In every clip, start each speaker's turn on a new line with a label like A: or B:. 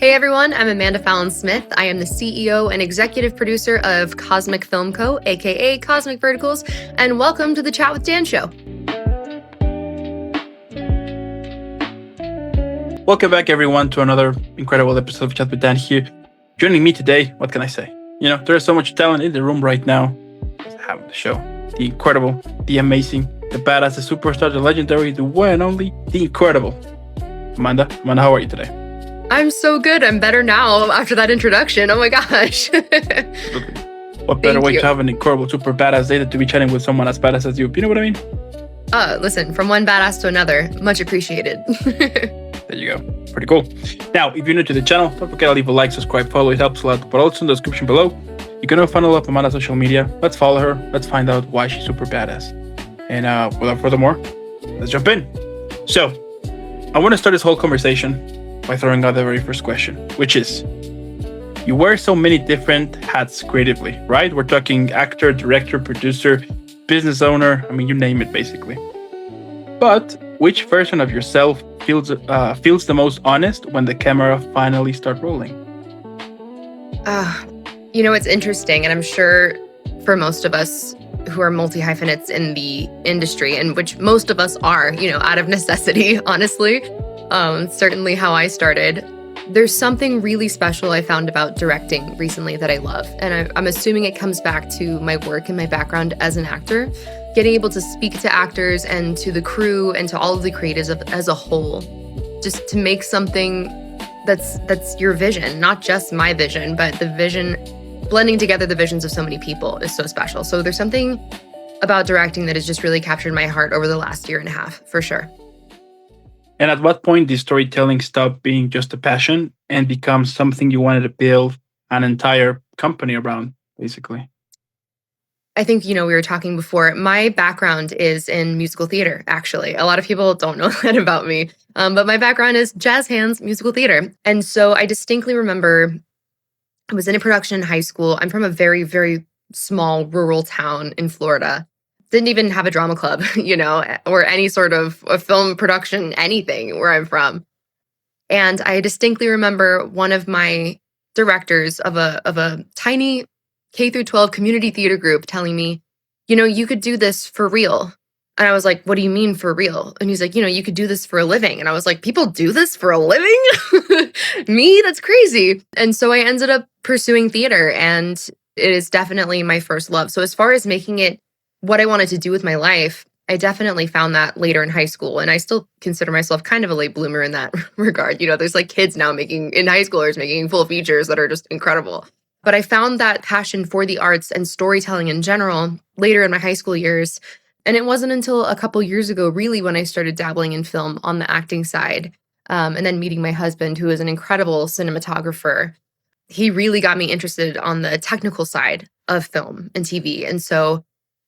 A: Hey everyone, I'm Amanda Fallon Smith. I am the CEO and executive producer of Cosmic Film Co., aka Cosmic Verticals, and welcome to the Chat with Dan show.
B: Welcome back, everyone, to another incredible episode of Chat with Dan here. Joining me today, what can I say? There's so much talent in the room right now. Just having the show. The incredible, the amazing, the badass, the superstar, the legendary, the one and only, the incredible. Amanda, how are you today?
A: I'm so good. I'm better now after that introduction. Oh my gosh.
B: What better way to have an incredible, super badass day than to be chatting with someone as badass as you? You know what I mean?
A: Listen, from one badass to another, much appreciated.
B: There you go. Pretty cool. Now, if you're new to the channel, don't forget to leave a like, subscribe, follow. It helps a lot. But also in the description below, you can follow up Amanda's social media. Let's follow her. Let's find out why she's super badass. And without further more, let's jump in. So, I want to start this whole conversation by throwing out the very first question, which is, you wear so many different hats creatively, right? We're talking actor, director, producer, business owner. I mean, you name it, basically. But which version of yourself feels the most honest when the camera finally starts rolling?
A: It's interesting, and I'm sure for most of us who are multi-hyphenates in the industry, and which most of us are, out of necessity, honestly, certainly how I started. There's something really special I found about directing recently that I love. And I'm assuming it comes back to my work and my background as an actor, getting able to speak to actors and to the crew and to all of the creatives as a whole, just to make something that's your vision, not just my vision, but the vision, blending together the visions of so many people is so special. So there's something about directing that has just really captured my heart over the last year and a half, for sure.
B: And at what point did storytelling stop being just a passion and become something you wanted to build an entire company around, basically?
A: I think, we were talking before, my background is in musical theater, actually. A lot of people don't know that about me, but my background is jazz hands, musical theater. And so I distinctly remember I was in a production in high school. I'm from a very, very small rural town in Florida. Didn't even have a drama club, or any sort of a film production, anything where I'm from. And I distinctly remember one of my directors of a tiny K through 12 community theater group telling me, you could do this for real. And I was like, what do you mean for real? And he's like, you could do this for a living. And I was like, people do this for a living? Me? That's crazy. And so I ended up pursuing theater, and it is definitely my first love. So as far as making it what I wanted to do with my life, I definitely found that later in high school. And I still consider myself kind of a late bloomer in that regard. There's like kids now in high schoolers making full features that are just incredible. But I found that passion for the arts and storytelling in general later in my high school years. And it wasn't until a couple years ago, really, when I started dabbling in film on the acting side. And then meeting my husband, who is an incredible cinematographer. He really got me interested on the technical side of film and TV. And so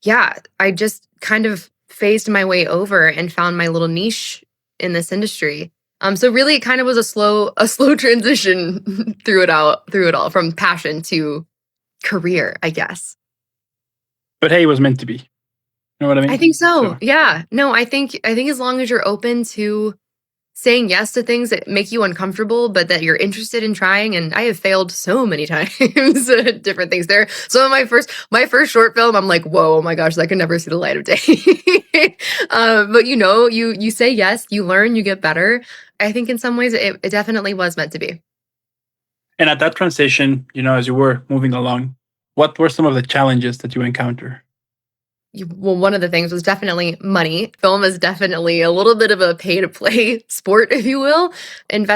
A: yeah, I just kind of phased my way over and found my little niche in this industry. So really, it kind of was a slow transition through it all, from passion to career, I guess.
B: But hey, it was meant to be. You know what I mean?
A: I think so. Yeah. No, I think as long as you're open to saying yes to things that make you uncomfortable, but that you're interested in trying. And I have failed so many times at different things. There, some of my first short film, I'm like, whoa, oh my gosh, that could never see the light of day. But you say yes, you learn, you get better. I think in some ways it definitely was meant to be.
B: And at that transition, as you were moving along, what were some of the challenges that you encountered?
A: Well, one of the things was definitely money. Film is definitely a little bit of a pay-to-play sport, if you will.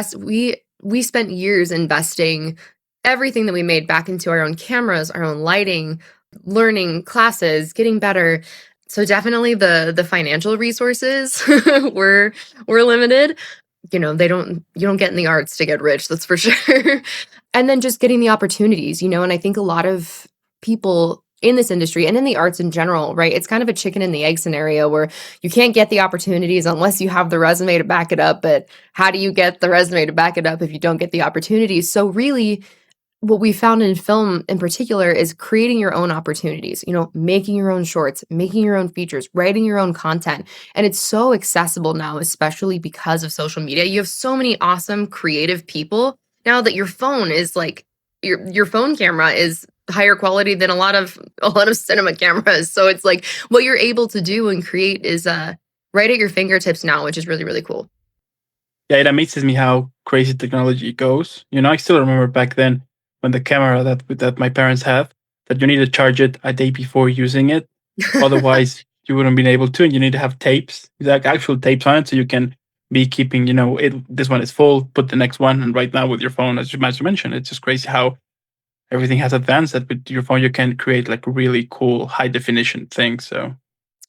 A: We spent years investing everything that we made back into our own cameras, our own lighting, learning classes, getting better. So definitely the financial resources were limited. You don't get in the arts to get rich, that's for sure. And then just getting the opportunities, and I think a lot of people in this industry and in the arts in general, right? It's kind of a chicken and the egg scenario where you can't get the opportunities unless you have the resume to back it up. But how do you get the resume to back it up if you don't get the opportunities? So really, what we found in film in particular is creating your own opportunities, making your own shorts, making your own features, writing your own content. And it's so accessible now, especially because of social media. You have so many awesome creative people now that your phone is like your phone camera is higher quality than a lot of cinema cameras. So it's like what you're able to do and create is right at your fingertips now, which is really, really cool.
B: Yeah, it amazes me how crazy technology goes. I still remember back then when the camera that my parents have, that you need to charge it a day before using it. Otherwise, you wouldn't been able to, and you need to have tapes, like actual tapes on it, so you can be keeping, it. This one is full, put the next one, and right now with your phone, as you mentioned, it's just crazy how everything has advanced. That with your phone, you can create like really cool high definition things. So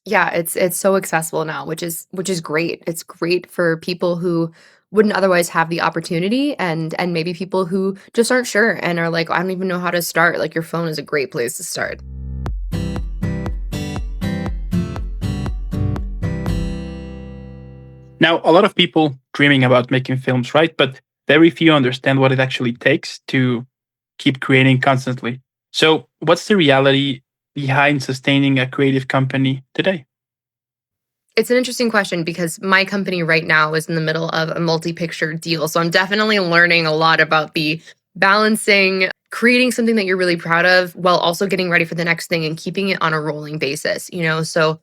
A: Yeah, it's so accessible now, which is great. It's great for people who wouldn't otherwise have the opportunity, and maybe people who just aren't sure and are like, I don't even know how to start. Like your phone is a great place to start.
B: now, a lot of people dreaming about making films, right? But very few understand what it actually takes to keep creating constantly. So, what's the reality behind sustaining a creative company today?
A: It's an interesting question because my company right now is in the middle of a multi-picture deal. So I'm definitely learning a lot about the balancing creating something that you're really proud of while also getting ready for the next thing and keeping it on a rolling basis. So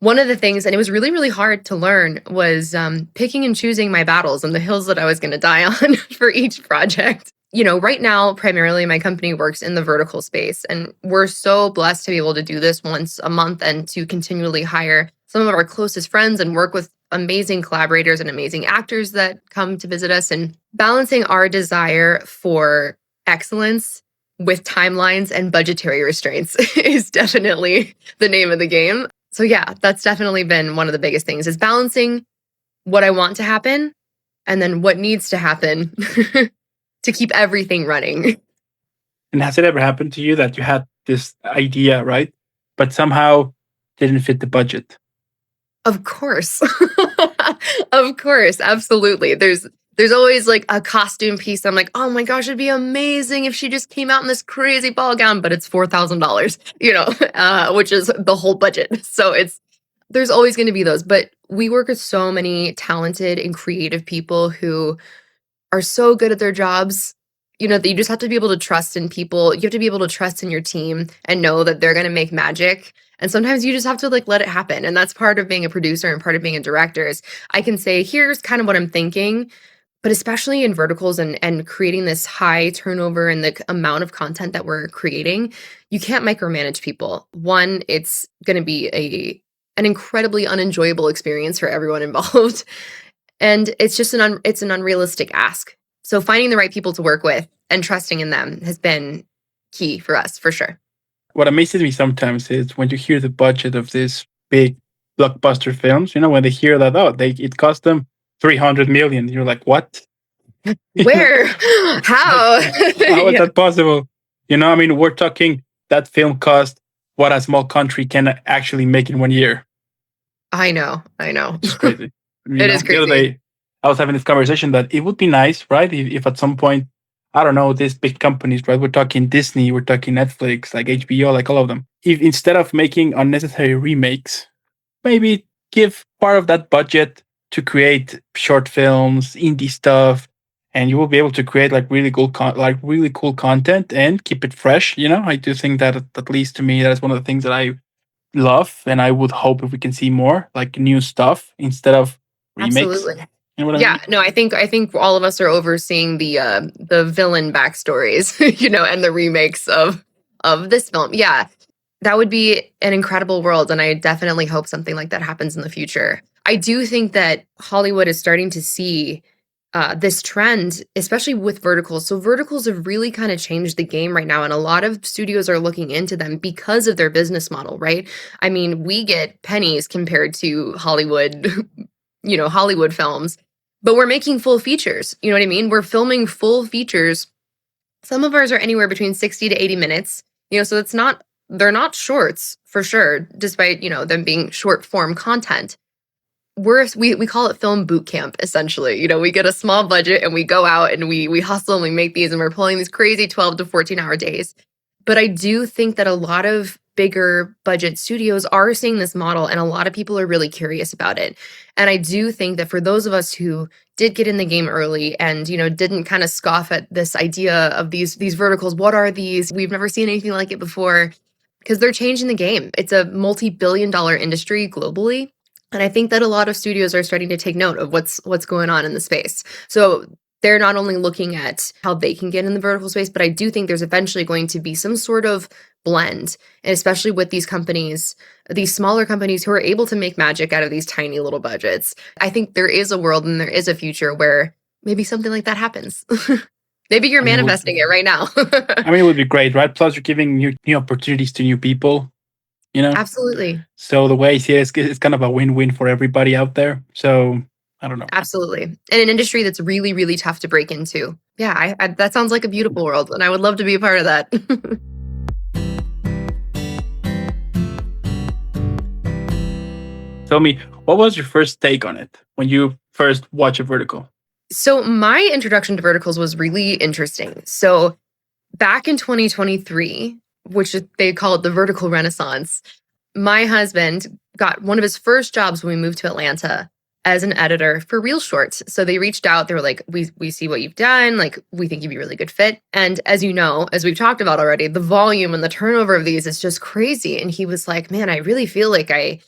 A: one of the things, and it was really, really hard to learn, was picking and choosing my battles and the hills that I was going to die on for each project. Right now, primarily my company works in the vertical space, and we're so blessed to be able to do this once a month and to continually hire some of our closest friends and work with amazing collaborators and amazing actors that come to visit us, and balancing our desire for excellence with timelines and budgetary restraints is definitely the name of the game. So yeah, that's definitely been one of the biggest things is balancing what I want to happen and then what needs to happen to keep everything running.
B: And has it ever happened to you that you had this idea, right? But somehow didn't fit the budget?
A: Of course. Of course, absolutely. There's always like a costume piece. I'm like, oh my gosh, it'd be amazing if she just came out in this crazy ball gown, but it's $4,000, which is the whole budget. So there's always going to be those. But we work with so many talented and creative people who are so good at their jobs, that you just have to be able to trust in people. You have to be able to trust in your team and know that they're going to make magic. And sometimes you just have to like let it happen. And that's part of being a producer and part of being a director is I can say, here's kind of what I'm thinking. But especially in verticals and creating this high turnover and the amount of content that we're creating, you can't micromanage people. One, it's going to be an incredibly unenjoyable experience for everyone involved. And it's just it's an unrealistic ask. So finding the right people to work with and trusting in them has been key for us, for sure.
B: What amazes me sometimes is when you hear the budget of these big blockbuster films, when they hear that, it cost them 300 million, you're like, what?
A: Where?
B: Like,
A: How?
B: how is
A: Yeah.
B: that possible? I mean, we're talking that film cost what a small country can actually make in 1 year.
A: I know. I know.
B: It's crazy.
A: It is
B: The other
A: crazy.
B: day, I was having this conversation that it would be nice, right? If at some point, I don't know, these big companies, right? We're talking Disney, we're talking Netflix, like HBO, like all of them. If instead of making unnecessary remakes, maybe give part of that budget to create short films, indie stuff, and you will be able to create like really cool content and keep it fresh. I do think that at least to me, that's one of the things that I love, and I would hope if we can see more like new stuff instead of remakes.
A: Absolutely.
B: You know what I
A: Yeah,
B: mean?
A: no, I think all of us are overseeing the villain backstories, and the remakes of this film. Yeah, that would be an incredible world, and I definitely hope something like that happens in the future. I do think that Hollywood is starting to see this trend, especially with verticals. So verticals have really kind of changed the game right now, and a lot of studios are looking into them because of their business model, right? I mean, we get pennies compared to Hollywood, Hollywood films, but we're making full features. You know what I mean? We're filming full features. Some of ours are anywhere between 60 to 80 minutes. So they're not shorts for sure, despite, them being short form content. We call it film boot camp essentially. We get a small budget and we go out and we hustle and we make these and we're pulling these crazy 12 to 14 hour days. But I do think that a lot of bigger budget studios are seeing this model, and a lot of people are really curious about it. And I do think that for those of us who did get in the game early and, didn't kind of scoff at this idea of these verticals, what are these? We've never seen anything like it before, because they're changing the game. It's a multi-billion-dollar industry globally. And I think that a lot of studios are starting to take note of what's going on in the space. So they're not only looking at how they can get in the vertical space, but I do think there's eventually going to be some sort of blend, and especially with these companies, these smaller companies who are able to make magic out of these tiny little budgets. I think there is a world and there is a future where maybe something like that happens. Maybe you're
B: I mean,
A: manifesting it right now.
B: it would be great, right? Plus, you're giving new opportunities to new people, you know?
A: Absolutely.
B: So the way I see it, it's kind of a win-win for everybody out there. So I don't know.
A: Absolutely. And an industry that's really, really tough to break into. Yeah, that sounds like a beautiful world, and I would love to be a part of that.
B: Tell me, what was your first take on it when you first watched a vertical?
A: So my introduction to verticals was really interesting. So back in 2023, which they call it the vertical renaissance, my husband got one of his first jobs when we moved to Atlanta as an editor for Reel Shorts. So they reached out, they were like, we see what you've done, like we think you'd be a really good fit. And as you know, as we've talked about already, the volume and the turnover of these is just crazy. And he was like, man, I really feel like I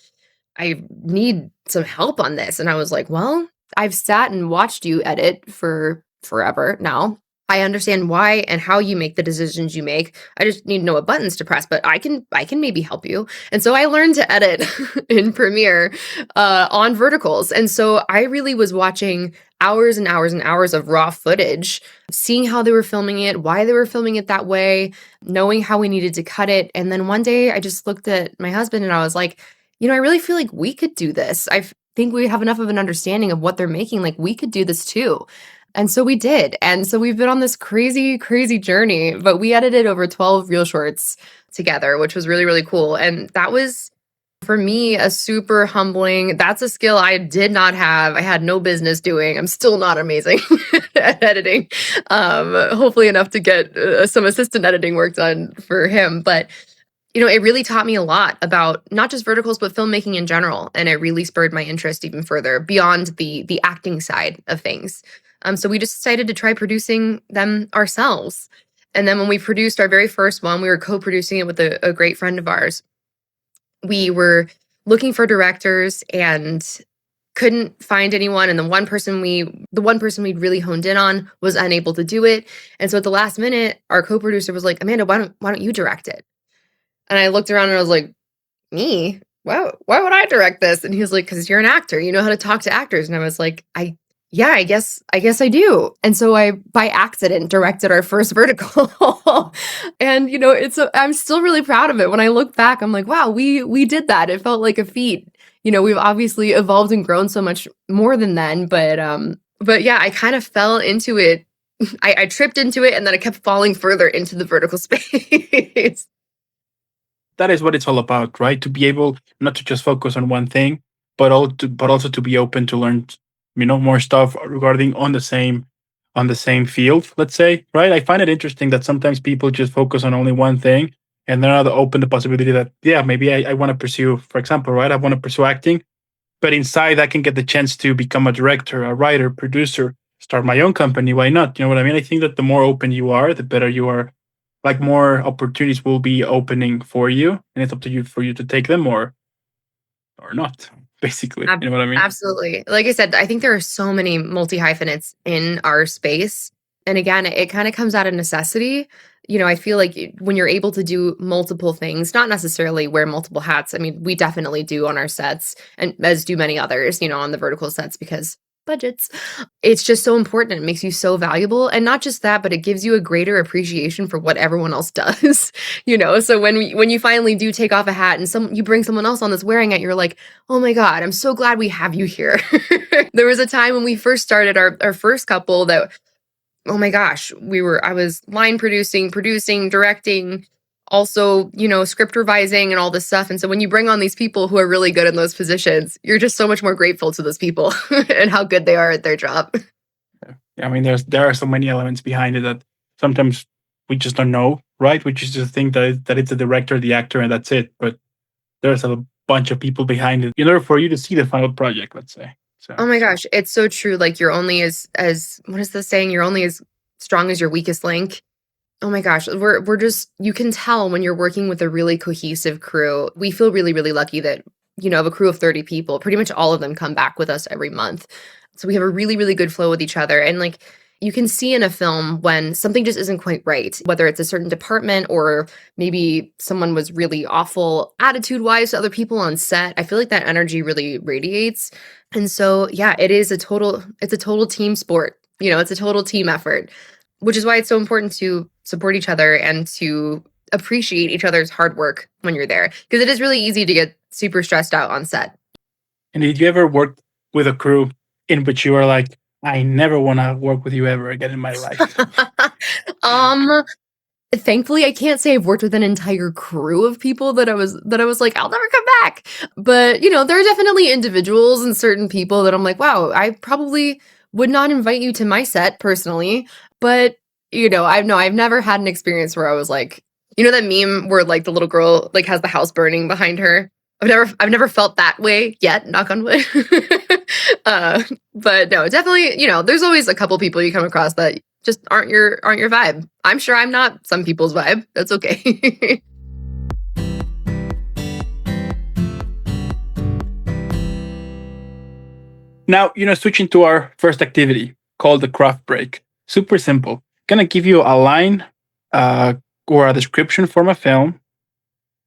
A: need some help on this. And I was like, well, I've sat and watched you edit for forever now. I understand why and how you make the decisions you make. I just need to know what buttons to press, but I can maybe help you. And so I learned to edit in Premiere on verticals. And so I really was watching hours and hours and hours of raw footage, seeing how they were filming it, why they were filming it that way, knowing how we needed to cut it. And then one day I just looked at my husband and I was like, I really feel like we could do this. I think we have enough of an understanding of what they're making. Like we could do this too. And so we did. And so we've been on this crazy, crazy journey, but we edited over 12 Reel Shorts together, which was really, really cool. And that was, for me, a super humbling, that's a skill I did not have. I had no business doing. I'm still not amazing at editing. Hopefully enough to get some assistant editing work done for him. But it really taught me a lot about not just verticals, but filmmaking in general. And it really spurred my interest even further beyond the acting side of things. So we just decided to try producing them ourselves. And then when we produced our very first one, we were co-producing it with a great friend of ours. We were looking for directors and couldn't find anyone. And the one person we'd really honed in on was unable to do it. And so at the last minute, our co-producer was like, Amanda, why don't you direct it? And I looked around and I was like, me? Why would I direct this? And he was like, because you're an actor. You know how to talk to actors. And I was like, I guess I do. And so I, by accident, directed our first vertical. And, I'm still really proud of it. When I look back, I'm like, wow, we did that. It felt like a feat. We've obviously evolved and grown so much more than then. But yeah, I kind of fell into it. I tripped into it and then I kept falling further into the vertical space.
B: That is what it's all about, right? To be able not to just focus on one thing, but also to be open to learn, more stuff regarding on the same field. Let's say, right? I find it interesting that sometimes people just focus on only one thing, and they're not open to the possibility that maybe I want to pursue, for example, right? I want to pursue acting, but inside I can get the chance to become a director, a writer, producer, start my own company. Why not? You know what I mean? I think that the more open you are, the better you are. Like more opportunities will be opening for you, and it's up to you for you to take them or not. Basically, you know what I mean?
A: Absolutely. Like I said, I think there are so many multi-hyphenates in our space, and again, it kind of comes out of necessity. I feel like when you're able to do multiple things, not necessarily wear multiple hats. I mean, we definitely do on our sets, and as do many others, on the vertical sets because budgets. It's just so important. It makes you so valuable. And not just that, but it gives you a greater appreciation for what everyone else does. So when you finally do take off a hat and you bring someone else on that's wearing it, you're like, oh my God, I'm so glad we have you here. There was a time when we first started our first couple that, oh my gosh, I was line producing, directing, also, script revising and all this stuff. And so when you bring on these people who are really good in those positions, you're just so much more grateful to those people and how good they are at their job.
B: Yeah, I mean, there are so many elements behind it that sometimes we just don't know, right? Which is just think that it's the director, the actor, and that's it. But there's a bunch of people behind it in order for you to see the final project, let's say. So
A: Oh my gosh, it's so true. Like you're only as what is the saying? You're only as strong as your weakest link. Oh my gosh, we're just you can tell when you're working with a really cohesive crew. We feel really, really lucky that, of a crew of 30 people, pretty much all of them come back with us every month. So we have a really, really good flow with each other. And like you can see in a film when something just isn't quite right, whether it's a certain department or maybe someone was really awful attitude wise to other people on set. I feel like that energy really radiates. And so, yeah, it's a total team sport. It's a total team effort, which is why it's so important to support each other and to appreciate each other's hard work when you're there. Because it is really easy to get super stressed out on set.
B: And did you ever work with a crew in which you were like, I never want to work with you ever again in my life?
A: Thankfully, I can't say I've worked with an entire crew of people that I was like, I'll never come back. But, there are definitely individuals and certain people that I'm like, wow, I probably would not invite you to my set personally. But, I've never had an experience where I was like, that meme where like the little girl like has the house burning behind her. I've never felt that way yet, knock on wood. But no, definitely, there's always a couple people you come across that just aren't your vibe. I'm sure I'm not some people's vibe. That's okay.
B: Now, switching to our first activity called the craft break. Super simple. Gonna give you a line or a description from a film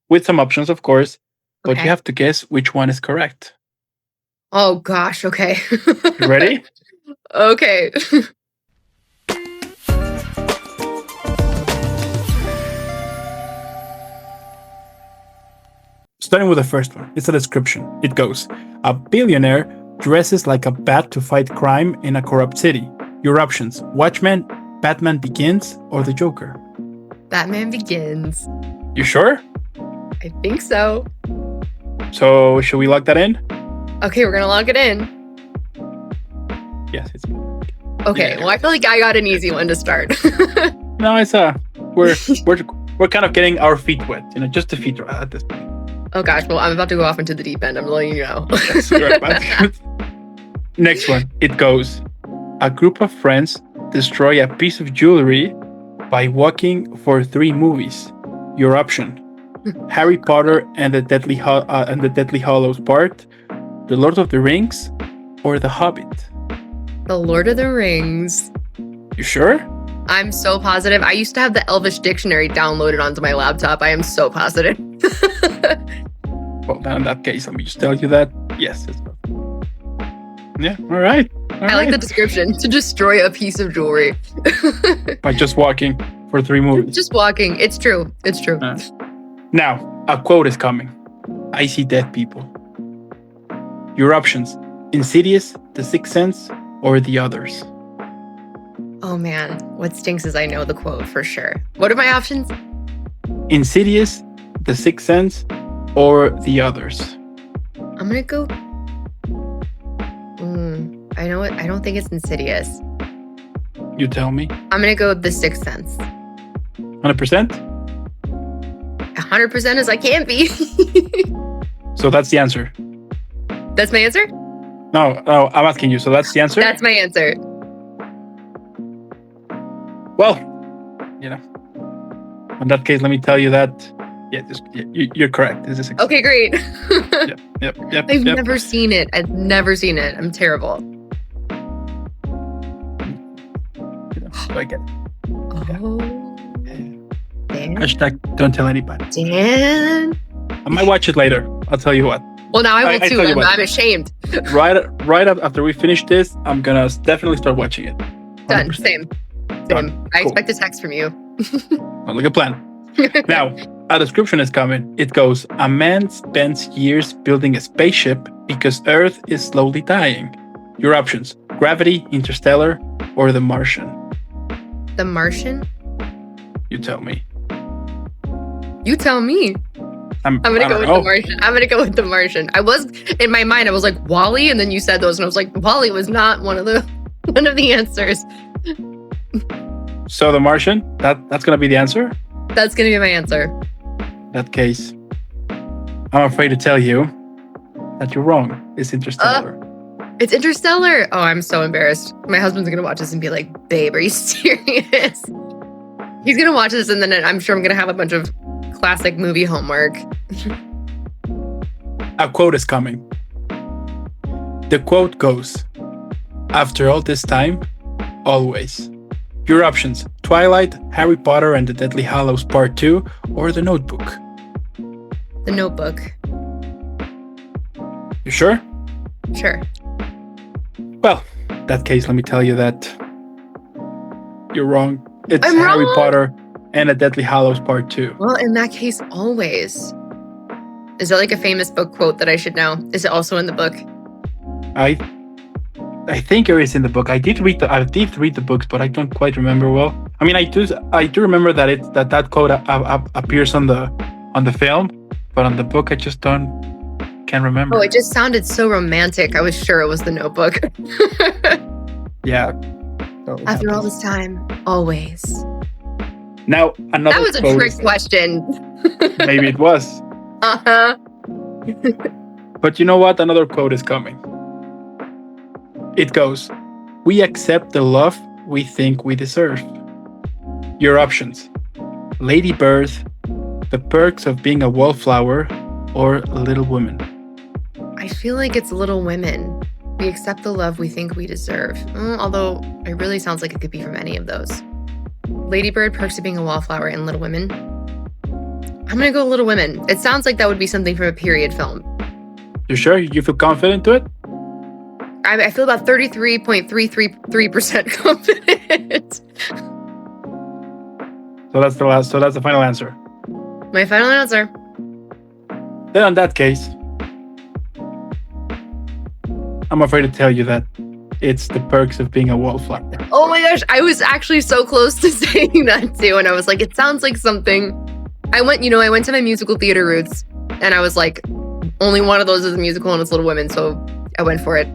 B: with some options, of course, but
A: Okay.
B: you have to guess which one is correct.
A: Oh gosh, okay.
B: You ready?
A: Okay.
B: Starting with the first one, it's a description. It goes, a billionaire dresses like a bat to fight crime in a corrupt city. Your options, Watchmen, Batman Begins, or The Joker.
A: Batman Begins.
B: You sure?
A: I think so.
B: So, should we lock that in?
A: Okay, we're gonna lock it in.
B: Yes, it's.
A: Okay, well, I feel like I got an easy one to start.
B: No, it's we're kind of getting our feet wet, just the feet at this point.
A: Oh gosh, well, I'm about to go off into the deep end. I'm letting you know.
B: Yes, right. Next one. It goes, a group of friends destroy a piece of jewelry by walking for 3 movies. Your option, Harry Potter and the Deathly Hallows part, The Lord of the Rings, or The Hobbit.
A: The Lord of the Rings.
B: You sure?
A: I'm so positive. I used to have the Elvish dictionary downloaded onto my laptop. I am so positive.
B: Well, then in that case, let me just tell you that yes, it's. Yeah, all right.
A: I like the description, to destroy a piece of jewelry.
B: By just walking for 3 movies.
A: Just walking. It's true. It's true.
B: Now, a quote is coming. I see dead people. Your options, Insidious, The Sixth Sense, or The Others.
A: Oh man, what stinks is I know the quote for sure. What are my options?
B: Insidious, The Sixth Sense, or The Others.
A: I'm gonna go. I know it. I don't think it's Insidious.
B: You tell me.
A: I'm gonna go with The Sixth Sense.
B: 100%?
A: 100% as I can be.
B: So that's the answer.
A: That's my answer?
B: No, I'm asking you. So that's the answer?
A: That's my answer.
B: Well, in that case, let me tell you that, you're correct. This is
A: Okay, great.
B: Yep.
A: I've never seen it. I've never seen it. I'm terrible.
B: So I get it.
A: Oh. Dan?
B: Hashtag don't tell anybody.
A: Dan?
B: I might watch it later. I'll tell you what.
A: Well, now I will
B: I
A: too.
B: tell you what.
A: I'm ashamed.
B: Right up after we finish this, I'm gonna definitely start watching it.
A: Done.
B: 100%.
A: Same.
B: Done.
A: I
B: Cool.
A: expect a text from you.
B: Sounds like a plan. Now, a description is coming. It goes, a man spends years building a spaceship because Earth is slowly dying. Your options, Gravity, Interstellar, or The Martian.
A: The Martian?
B: You tell me.
A: You tell me. I'm gonna go with The Martian. I'm gonna go with The Martian. I was in my mind. I was like Wall-E, and then you said those, and I was like, Wall-E was not one of the answers.
B: So The Martian, that's gonna be the answer?
A: That's gonna be my answer.
B: In that case, I'm afraid to tell you that you're wrong. It's Interstellar.
A: It's Interstellar. Oh, I'm so embarrassed. My husband's gonna watch this and be like, "Babe, are you serious?" He's gonna watch this, and then I'm sure I'm gonna have a bunch of classic movie homework.
B: A quote is coming. The quote goes, "After all this time, always." Your options: Twilight, Harry Potter and the Deathly Hallows Part 2, or The Notebook.
A: The Notebook.
B: You sure?
A: Sure.
B: Well, in that case, let me tell you that you're wrong. It's
A: I'm
B: Harry
A: wrong?
B: Potter and the Deathly Hallows Part 2.
A: Well, in that case, always. Is there like a famous book quote that I should know? Is it also in the book?
B: I think it is in the book. I did read the books, but I don't quite remember well. I mean, I do remember that that quote appears on the film, but on the book I just can't remember.
A: Oh, it just sounded so romantic. I was sure it was The Notebook.
B: Yeah. So
A: After all this time, always.
B: Now another.
A: That was a
B: quote
A: trick question.
B: Maybe it was.
A: Uh-huh.
B: But you know what? Another quote is coming. It goes, "We accept the love we think we deserve." Your options: Lady Bird, The Perks of Being a Wallflower, or Little Women.
A: I feel like it's Little Women. We accept the love we think we deserve. Although it really sounds like it could be from any of those. Lady Bird, Perks of Being a Wallflower, and Little Women. I'm gonna go Little Women. It sounds like that would be something from a period film.
B: You sure? You feel confident to it?
A: I feel about 33.333% confident.
B: So that's the final answer.
A: My final answer.
B: Then in that case, I'm afraid to tell you that it's The Perks of Being a Wallflower.
A: Oh my gosh, I was actually so close to saying that too, and I was like, it sounds like something. I went to my musical theater roots, and I was like, only one of those is a musical and it's Little Women, so I went for it.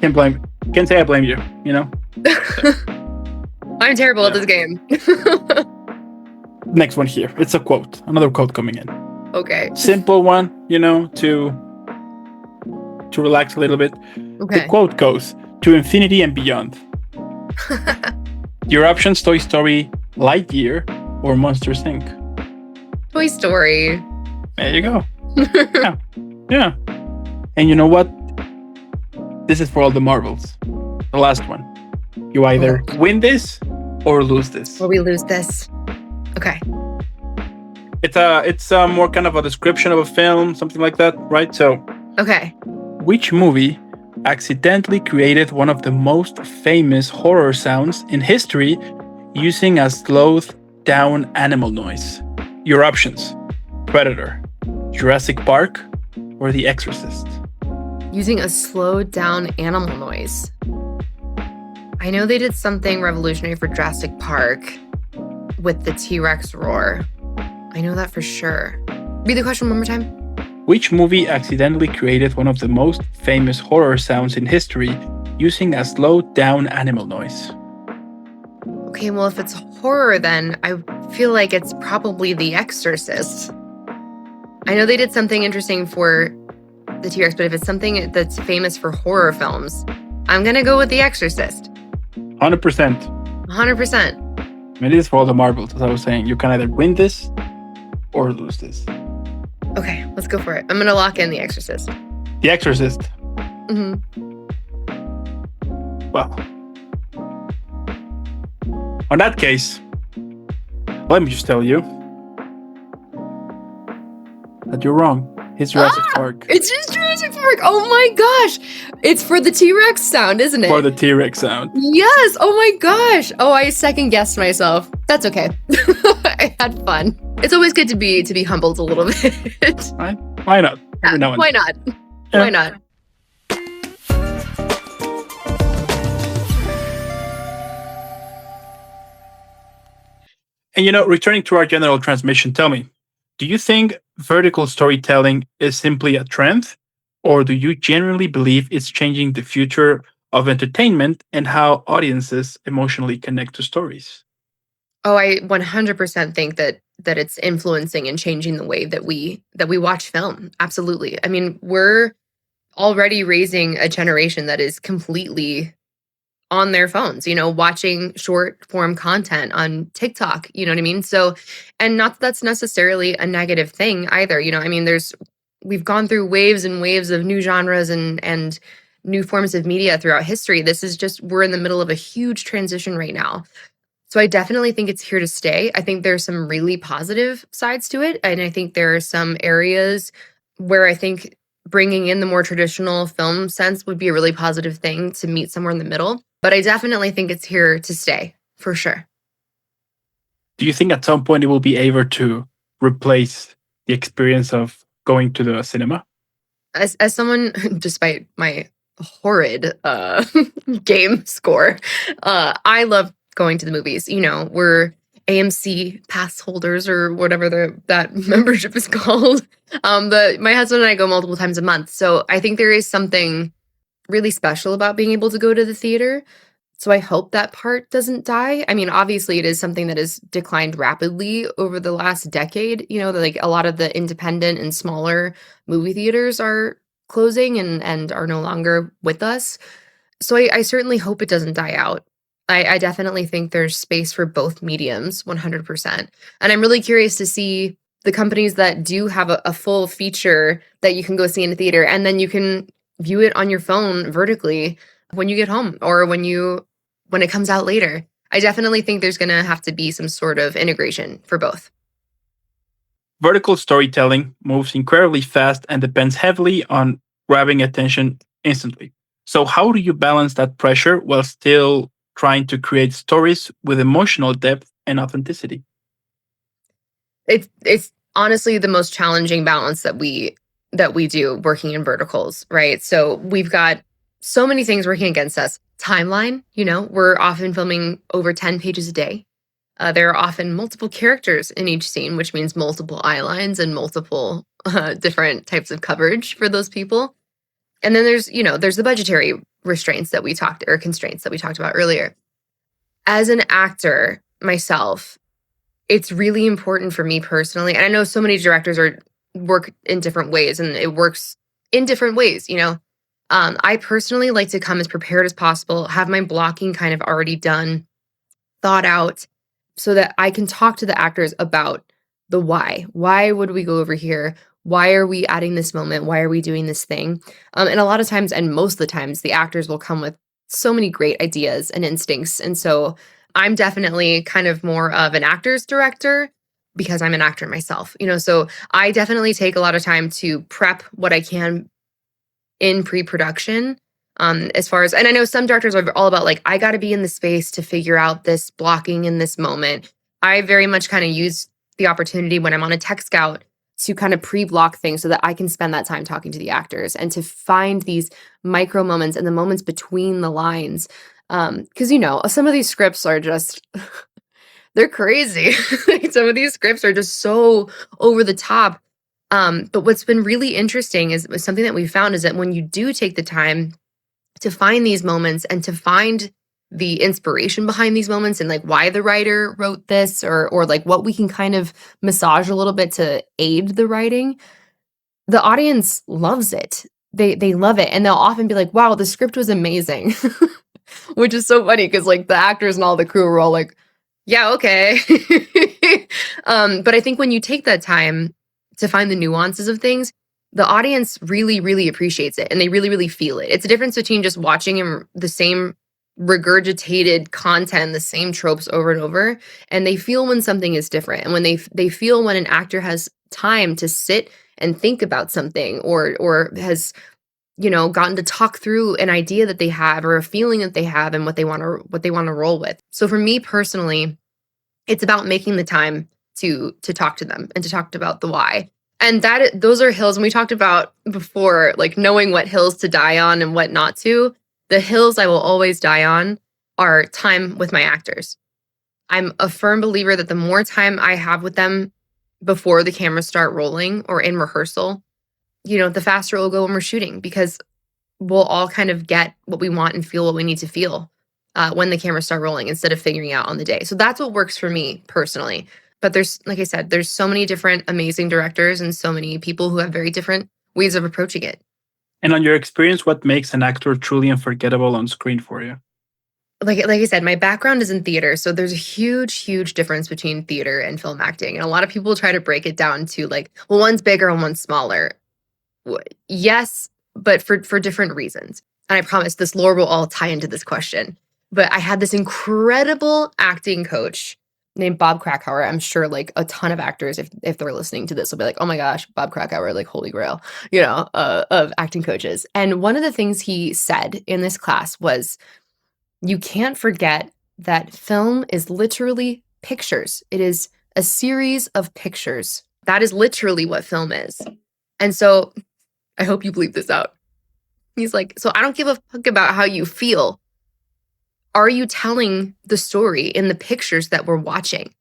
B: Can't say I blame you, you know?
A: I'm terrible at this game.
B: Next one here. It's a quote. Another quote coming in.
A: Okay.
B: Simple one, to relax a little bit.
A: Okay.
B: The quote goes, "To infinity and beyond." Your options: Toy Story, Lightyear, or Monsters Inc.
A: Toy Story.
B: There you go. Yeah. And you know what? This is for all the marbles. The last one. You either win this or lose this.
A: Or we lose this. Okay.
B: It's more kind of a description of a film, something like that, right? So,
A: Okay.
B: which movie accidentally created one of the most famous horror sounds in history using a slowed down animal noise? Your options: Predator, Jurassic Park, or The Exorcist.
A: Using a slowed down animal noise. I know they did something revolutionary for Jurassic Park with the T-Rex roar. I know that for sure. Read the question one more time.
B: Which movie accidentally created one of the most famous horror sounds in history using a slowed down animal noise?
A: Okay, well, if it's horror, then I feel like it's probably The Exorcist. I know they did something interesting for the T-Rex, but if it's something that's famous for horror films, I'm gonna go with The Exorcist.
B: 100%.
A: 100%.
B: It is for all the marbles, as I was saying. You can either win this or lose this.
A: Okay, let's go for it. I'm gonna lock in The Exorcist.
B: The Exorcist.
A: Mm-hmm.
B: Well, on that case, let me just tell you that you're wrong. It's Jurassic Park.
A: It's just Jurassic Park. Oh my gosh. It's for the T-Rex sound, isn't it?
B: For the T-Rex sound.
A: Yes. Oh my gosh. Oh, I second guessed myself. That's okay. I had fun. It's always good to be humbled a little bit.
B: Right? Why not?
A: Yeah,
B: No one.
A: why not?
B: Yeah.
A: Why not?
B: And returning to our general transmission, tell me, do you think vertical storytelling is simply a trend, or do you genuinely believe it's changing the future of entertainment and how audiences emotionally connect to stories?
A: Oh, I 100% think that it's influencing and changing the way that we watch film. Absolutely. I mean, we're already raising a generation that is completely on their phones, watching short form content on TikTok, you know what I mean? So, and not that that's necessarily a negative thing either, I mean, we've gone through waves and waves of new genres and new forms of media throughout history. This is just, we're in the middle of a huge transition right now. So I definitely think it's here to stay. I think there's some really positive sides to it. And I think there are some areas where I think bringing in the more traditional film sense would be a really positive thing to meet somewhere in the middle. But I definitely think it's here to stay for sure.
B: Do you think at some point it will be able to replace the experience of going to the cinema?
A: As someone, despite my horrid game score, I love going to the movies. We're AMC pass holders or whatever that membership is called. But my husband and I go multiple times a month, so I think there is something really special about being able to go to the theater. So I hope that part doesn't die. I mean, obviously, it is something that has declined rapidly over the last decade. Like a lot of the independent and smaller movie theaters are closing and are no longer with us. So I certainly hope it doesn't die out. I definitely think there's space for both mediums, 100%. And I'm really curious to see the companies that do have a full feature that you can go see in a theater, and then you can view it on your phone vertically when you get home or when it comes out later. I definitely think there's going to have to be some sort of integration for both.
B: Vertical storytelling moves incredibly fast and depends heavily on grabbing attention instantly. So, how do you balance that pressure while still trying to create stories with emotional depth and authenticity?
A: It's honestly the most challenging balance that we do working in verticals, right? So we've got so many things working against us. Timeline, we're often filming over 10 pages a day. There are often multiple characters in each scene, which means multiple eye lines and multiple different types of coverage for those people. And then there's the budgetary restraints that we talked or constraints that we talked about earlier. As an actor myself, it's really important for me personally. And I know so many directors work in different ways and it works in different ways. I personally like to come as prepared as possible, have my blocking kind of already done, thought out, so that I can talk to the actors about the why. Why would we go over here? Why are we adding this moment? Why are we doing this thing? And a lot of times, and most of the times, the actors will come with so many great ideas and instincts. And so I'm definitely kind of more of an actor's director because I'm an actor myself. So I definitely take a lot of time to prep what I can in pre-production. As far as, and I know some directors are all about like, I got to be in the space to figure out this blocking in this moment. I very much kind of use the opportunity when I'm on a tech scout to kind of pre-block things so that I can spend that time talking to the actors and to find these micro moments and the moments between the lines. Because some of these scripts are just they're crazy. Some of these scripts are just so over the top. But what's been really interesting is something that we found is that when you do take the time to find these moments and to find the inspiration behind these moments and like why the writer wrote this or like what we can kind of massage a little bit to aid the writing, the audience loves it. They love it. And they'll often be like, wow, the script was amazing. Which is so funny because like the actors and all the crew were all like, yeah, okay. But I think when you take that time to find the nuances of things, the audience really, really appreciates it and they really, really feel it. It's a difference between just watching the same regurgitated content, the same tropes over and over, and they feel when something is different. And when they feel when an actor has time to sit and think about something or has gotten to talk through an idea that they have or a feeling that they have and what they want to roll with. So for me personally, it's about making the time to talk to them and to talk about the why. And those are hills, and we talked about before, like knowing what hills to die on and what not to. The hills I will always die on are time with my actors. I'm a firm believer that the more time I have with them before the cameras start rolling or in rehearsal, the faster it will go when we're shooting because we'll all kind of get what we want and feel what we need to feel. when the cameras start rolling instead of figuring out on the day. So that's what works for me personally. But there's, like I said, there's so many different amazing directors and so many people who have very different ways of approaching it.
B: And on your experience, what makes an actor truly unforgettable on screen for you?
A: Like I said, my background is in theater, so there's a huge difference between theater and film acting. And a lot of people try to break it down to like, well, one's bigger and one's smaller. Yes, but for different reasons. And I promise this lore will all tie into this question. But I had this incredible acting coach named Bob Krakauer. I'm sure like a ton of actors, if they're listening to this, will be like, oh my gosh, Bob Krakauer, like holy grail, of acting coaches. And one of the things he said in this class was, you can't forget that film is literally pictures. It is a series of pictures. That is literally what film is. And so I hope you bleep this out. He's like, so I don't give a fuck about how you feel. Are you telling the story in the pictures that we're watching?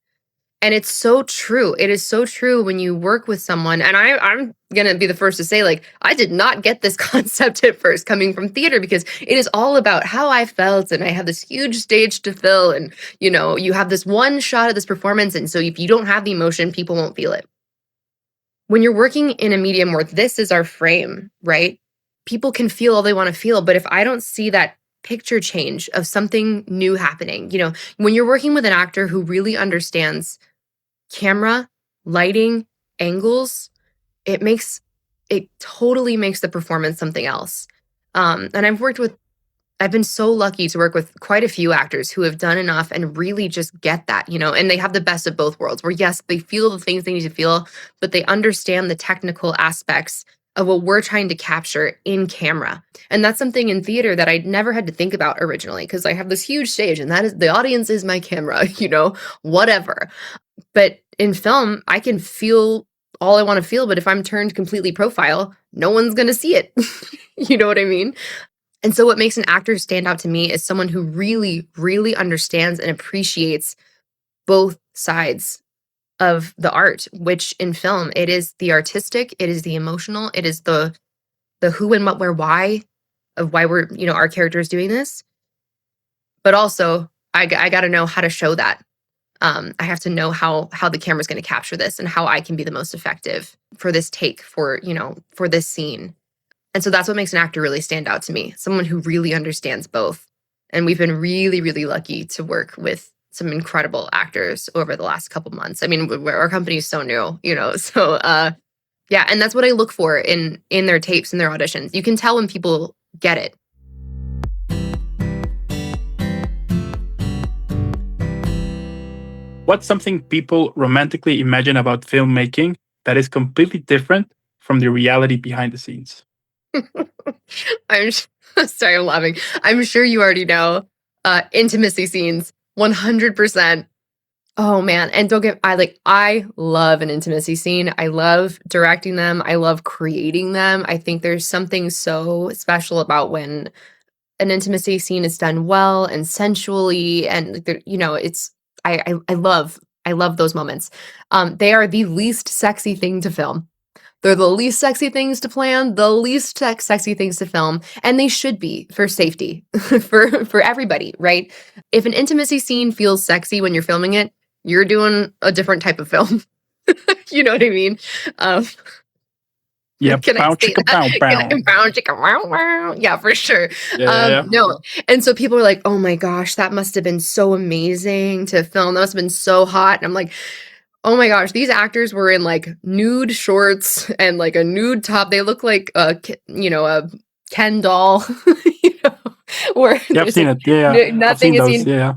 A: And it's so true. It is so true when you work with someone. And I'm going to be the first to say, like, I did not get this concept at first coming from theater because it is all about how I felt. And I have this huge stage to fill. And, you have this one shot of this performance. And so if you don't have the emotion, people won't feel it. When you're working in a medium where this is our frame, right? People can feel all they want to feel. But if I don't see that picture change of something new happening, when you're working with an actor who really understands camera, lighting, angles, it totally makes the performance something else. And I've been so lucky to work with quite a few actors who have done enough and really just get that, and they have the best of both worlds where yes, they feel the things they need to feel, but they understand the technical aspects of what we're trying to capture in camera. And that's something in theater that I never had to think about originally because I have this huge stage and that is the audience is my camera, whatever. But in film, I can feel all I want to feel, but if I'm turned completely profile, no one's going to see it. You know what I mean? And so what makes an actor stand out to me is someone who really understands and appreciates both sides of the art, which in film, it is the artistic, it is the emotional, it is the who and what, where, why of why we're, our character is doing this. But also, I got to know how to show that. I have to know how the camera's going to capture this and how I can be the most effective for this take, for this scene. And so that's what makes an actor really stand out to me. Someone who really understands both. And we've been really lucky to work with some incredible actors over the last couple months. I mean, our company is so new, so yeah. And that's what I look for in their tapes and their auditions. You can tell when people get it.
B: What's something people romantically imagine about filmmaking that is completely different from the reality behind the scenes?
A: I'm sorry, I'm laughing. I'm sure you already know. Intimacy scenes, 100%. Oh man, and I love an intimacy scene. I love directing them. I love creating them. I think there's something so special about when an intimacy scene is done well and sensually, and it's I love those moments. They are the least sexy thing to film. They're the least sexy things to plan, the least sexy things to film, and they should be for safety, for everybody, right? If an intimacy scene feels sexy when you're filming it, you're doing a different type of film. You know what I mean?
B: Yeah,
A: can I say that? Yeah, for sure.
B: Yeah.
A: No, and so people are like, "Oh my gosh, that must have been so amazing to film. That must have been so hot." And I'm like, oh my gosh, these actors were in like nude shorts and like a nude top. They look like a Ken doll, where
B: Yeah, I've seen it. Yeah,
A: nothing is seen.
B: Yeah.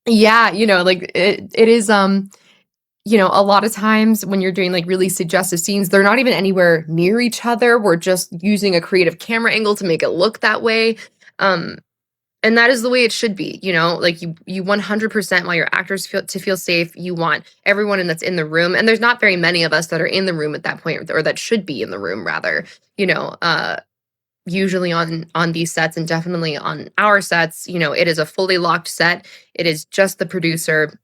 A: Yeah, like it is a lot of times when you're doing like really suggestive scenes, they're not even anywhere near each other. We're just using a creative camera angle to make it look that way. And that is the way it should be, like you 100% want your actors feel safe. You want everyone that's in the room. And there's not very many of us that are in the room at that point, or that should be in the room rather, usually on these sets and definitely on our sets, it is a fully locked set. It is just the producer,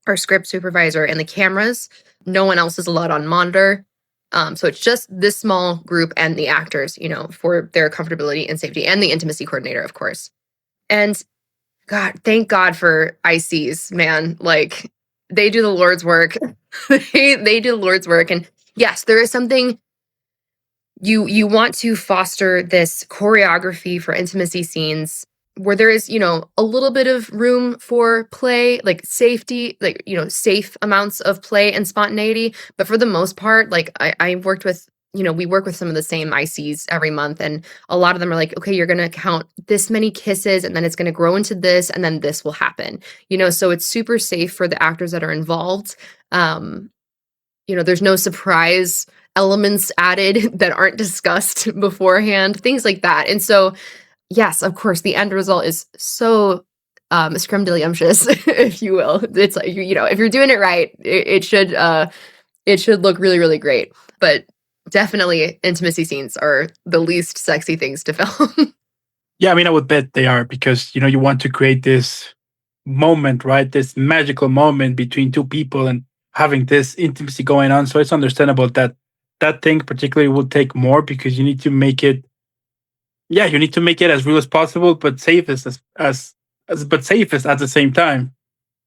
A: our script supervisor, and the cameras. No one else is allowed on monitor. So it's just this small group and the actors, for their comfortability and safety, and the intimacy coordinator, of course. And God, thank God for ICs, man. Like they do the Lord's work. They do the Lord's work. And yes, there is something you want to foster this choreography for intimacy scenes where there is, a little bit of room for play, like safety, like, safe amounts of play and spontaneity. But for the most part, like I worked with, we work with some of the same ICs every month. And a lot of them are like, okay, you're going to count this many kisses and then it's going to grow into this and then this will happen, so it's super safe for the actors that are involved. Um, there's no surprise elements added that aren't discussed beforehand, things like that. And so, yes, of course, the end result is so scrumdiddlyumptious, if you will. It's like if you're doing it right, it should look really, really great. But definitely, intimacy scenes are the least sexy things to film.
B: Yeah, I mean, I would bet they are because you want to create this moment, right? This magical moment between two people and having this intimacy going on. So it's understandable that that thing particularly will take more because you need to make it. Yeah, you need to make it as real as possible, but safest as but safest at the same time.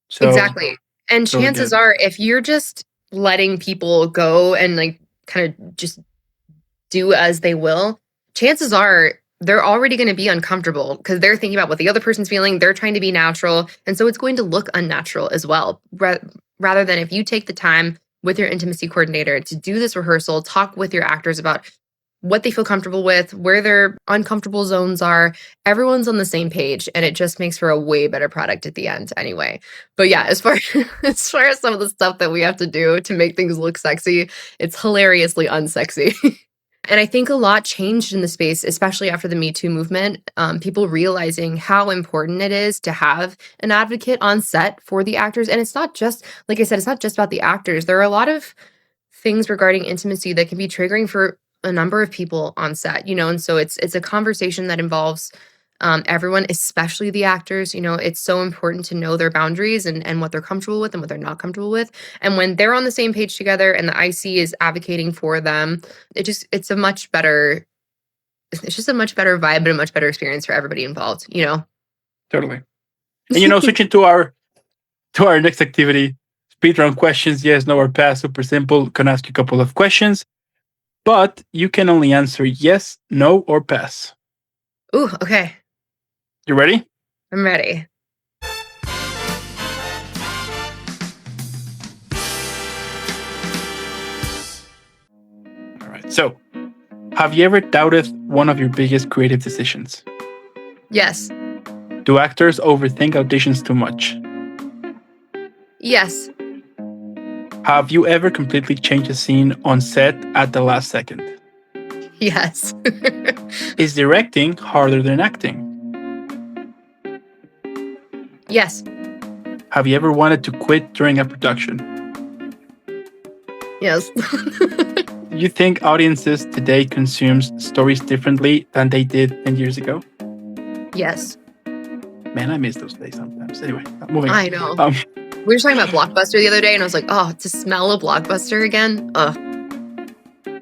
B: So
A: Exactly. And
B: totally
A: chances
B: good.
A: are, if you're just letting people go and like kind of just do as they will, chances are they're already going to be uncomfortable because they're thinking about what the other person's feeling. They're trying to be natural. And so it's going to look unnatural as well. Rather than if you take the time with your intimacy coordinator to do this rehearsal, talk with your actors about what they feel comfortable with, where their uncomfortable zones are. Everyone's on the same page, and it just makes for a way better product at the end anyway. But yeah, as far as far as some of the stuff that we have to do to make things look sexy, it's hilariously unsexy. And I think a lot changed in the space, especially after the Me Too movement. People realizing how important it is to have an advocate on set for the actors. And it's not just, like I said, it's not just about the actors. There are a lot of things regarding intimacy that can be triggering for a number of people on set, and so it's a conversation that involves everyone, especially the actors. It's so important to know their boundaries and what they're comfortable with and what they're not comfortable with. And when they're on the same page together and the IC is advocating for them, it's just a much better vibe and a much better experience for everybody involved.
B: Totally. And switching to our next activity, speed round questions, yes, no, or pass, super simple. Can ask you a couple of questions, but you can only answer yes, no, or pass.
A: Ooh, okay.
B: You ready?
A: I'm ready.
B: All right. So, have you ever doubted one of your biggest creative decisions?
A: Yes.
B: Do actors overthink auditions too much?
A: Yes.
B: Have you ever completely changed a scene on set at the last second?
A: Yes.
B: Is directing harder than acting?
A: Yes.
B: Have you ever wanted to quit during a production?
A: Yes.
B: You think audiences today consumes stories differently than they did 10 years ago?
A: Yes.
B: Man, I miss those days sometimes. Anyway, moving on.
A: I know. We were talking about Blockbuster the other day, and I was like, oh, to smell a Blockbuster again? Ugh.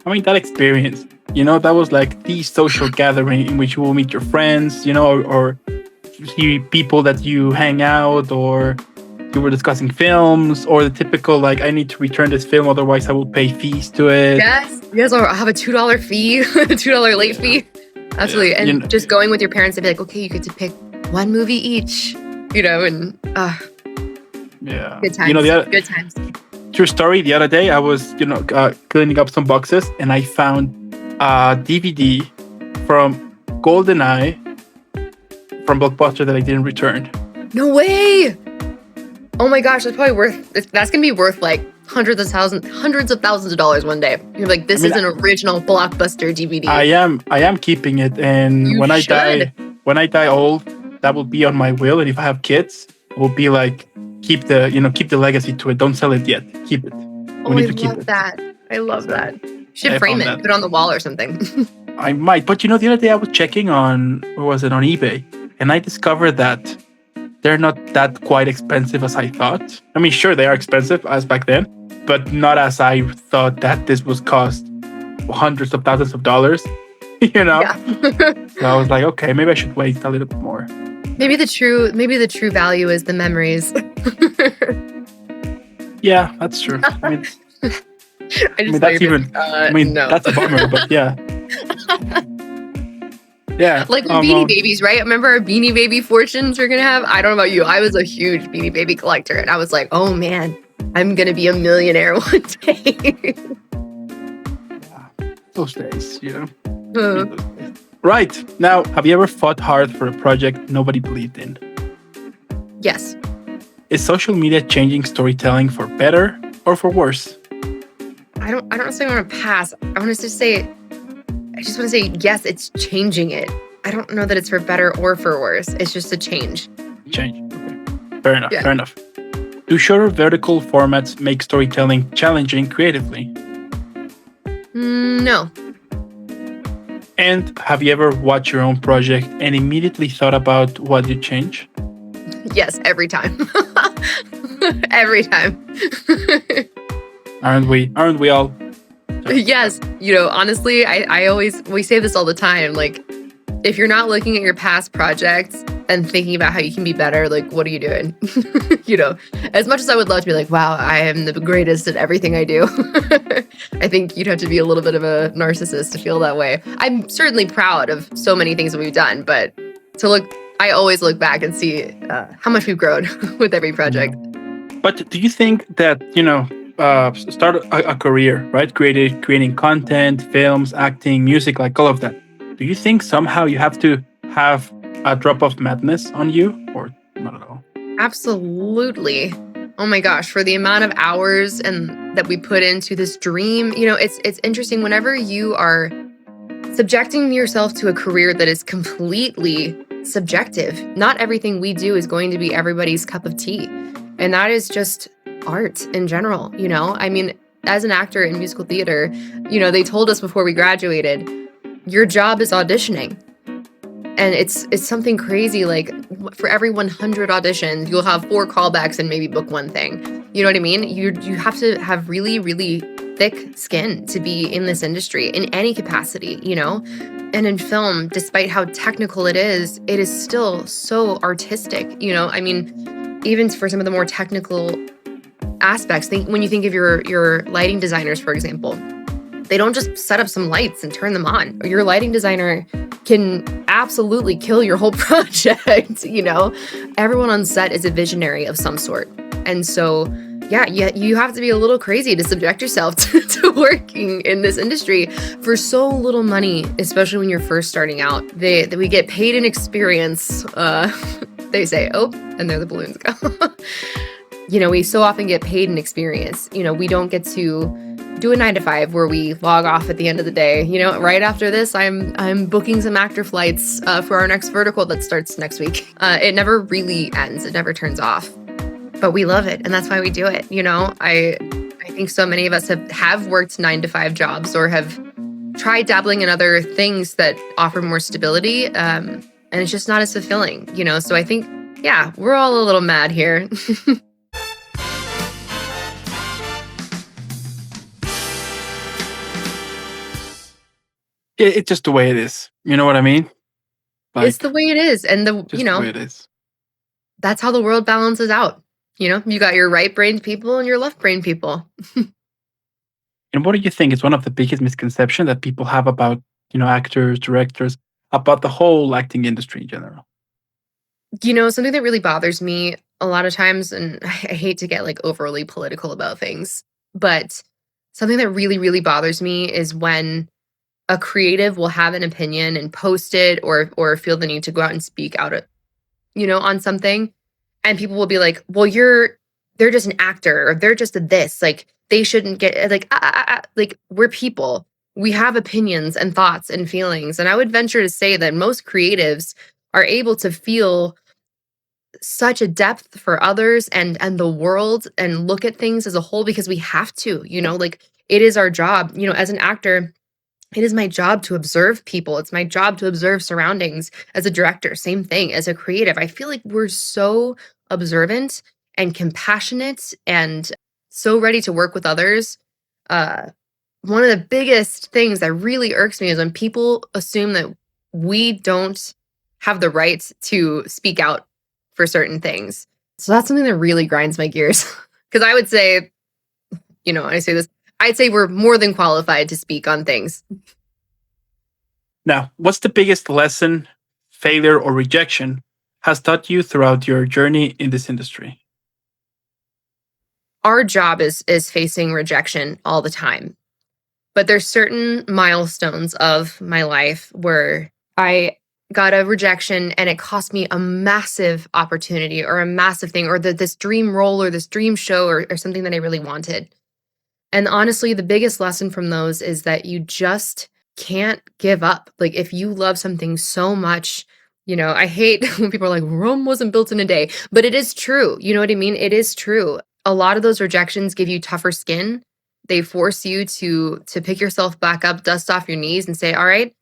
B: I mean, that experience, that was like the social gathering in which you will meet your friends, or see people that you hang out, or you were discussing films, or the typical, like, I need to return this film, otherwise I will pay fees to it.
A: Yes, or have a $2 fee, $2 late fee. Absolutely.
B: Yeah.
A: And just going with your parents and be like, okay, you get to pick one movie each, and
B: yeah.
A: good times. Good times.
B: True story. The other day, I was, cleaning up some boxes, and I found a DVD from GoldenEye from Blockbuster that I didn't return.
A: No way! Oh my gosh, that's gonna be worth like hundreds of thousands of dollars one day. You're like, this is an original Blockbuster DVD.
B: I am keeping it, and when I die old, that will be on my will. And if I have kids, it will be like, keep the legacy to it. Don't sell it yet. Keep it.
A: We need to keep it. I love that. You should frame it, put it on the wall or something.
B: I might, but the other day I was checking on, where was it, on eBay, and I discovered that they're not that quite expensive as I thought. I mean, sure, they are expensive as back then, but not as I thought that this was cost hundreds of thousands of dollars.
A: Yeah.
B: So I was like, okay, maybe I should wait a little bit more.
A: maybe the true value is the memories.
B: Yeah, that's true.
A: I
B: I mean
A: just saw your
B: that's
A: face.
B: even. I mean
A: No.
B: that's a bummer, but yeah, yeah.
A: Like our Beanie Babies, right? Remember our Beanie Baby fortunes we're gonna have? I don't know about you. I was a huge Beanie Baby collector, and I was like, oh man, I'm gonna be a millionaire one day.
B: Yeah, those days, you know.
A: Uh,
B: Miss those days. Right now, have you ever fought hard for a project nobody believed in?
A: yes.
B: Is social media changing storytelling for better or for worse?
A: I don't necessarily want to pass. I just want to say yes, it's changing it. I don't know that it's for better or for worse. It's just a change.
B: Change. Okay. Fair enough.
A: Yeah.
B: Fair enough. Do shorter vertical formats make storytelling challenging creatively?
A: No.
B: And have you ever watched your own project and immediately thought about what you'd change?
A: Yes, every time. Every time.
B: Aren't we? Aren't we all?
A: Yes. Honestly, we say this all the time. Like, if you're not looking at your past projects and thinking about how you can be better, like, what are you doing? As much as I would love to be like, wow, I am the greatest at everything I do. I think you'd have to be a little bit of a narcissist to feel that way. I'm certainly proud of so many things that we've done, but I always look back and see how much we've grown with every project.
B: But do you think that start a career, right? Creating content, films, acting, music, like all of that. Do you think somehow you have to have a drop of madness on you, or not at all?
A: Absolutely. Oh my gosh, for the amount of hours and that we put into this dream, it's interesting whenever you are subjecting yourself to a career that is completely subjective. Not everything we do is going to be everybody's cup of tea. And that is just art in general, I mean, as an actor in musical theater, they told us before we graduated, your job is auditioning. And it's something crazy, like for every 100 auditions, you'll have 4 callbacks and maybe book one thing. You know what I mean? You have to have really, really thick skin to be in this industry in any capacity, And in film, despite how technical it is still so artistic, I mean, even for some of the more technical aspects, when you think of your lighting designers, for example, they don't just set up some lights and turn them on. Your lighting designer can absolutely kill your whole project, Everyone on set is a visionary of some sort. And so, yeah, you have to be a little crazy to subject yourself to working in this industry for so little money, especially when you're first starting out. We get paid in experience. They say, oh, and there the balloons go. We so often get paid in experience. We don't get to do a 9 to 5 where we log off at the end of the day. Right after this, I'm booking some actor flights for our next vertical that starts next week. It never really ends. It never turns off. But we love it, and that's why we do it. I think so many of us have worked 9 to 5 jobs or have tried dabbling in other things that offer more stability, and it's just not as fulfilling. So I think, yeah, we're all a little mad here.
B: It's just the way it is. You know what I mean?
A: It's the way it is, and
B: the way it is.
A: That's how the world balances out. You got your right-brained people and your left-brained people.
B: And what do you think is one of the biggest misconceptions that people have about, actors, directors, about the whole acting industry in general?
A: Something that really bothers me a lot of times, and I hate to get like overly political about things, but something that really, really bothers me is when a creative will have an opinion and post it or feel the need to go out and speak out, on something. And people will be like, well, they're just an actor or they're just a this, like they shouldn't get like we're people. We have opinions and thoughts and feelings. And I would venture to say that most creatives are able to feel such a depth for others and the world and look at things as a whole because we have to, like it is our job, as an actor. It is my job to observe people. It's my job to observe surroundings. As a director, same thing. As a creative, I feel like we're so observant and compassionate and so ready to work with others. One of the biggest things that really irks me is when people assume that we don't have the right to speak out for certain things. So that's something that really grinds my gears. Because I would say, I say this, I'd say we're more than qualified to speak on things.
B: Now, what's the biggest lesson, failure, or rejection has taught you throughout your journey in this industry?
A: Our job is facing rejection all the time. But there's certain milestones of my life where I got a rejection and it cost me a massive opportunity or a massive thing or this dream role or this dream show or something that I really wanted. And honestly, the biggest lesson from those is that you just can't give up. Like if you love something so much, I hate when people are like, Rome wasn't built in a day, but it is true. You know what I mean? It is true. A lot of those rejections give you tougher skin. They force you to pick yourself back up, dust off your knees and say, all right,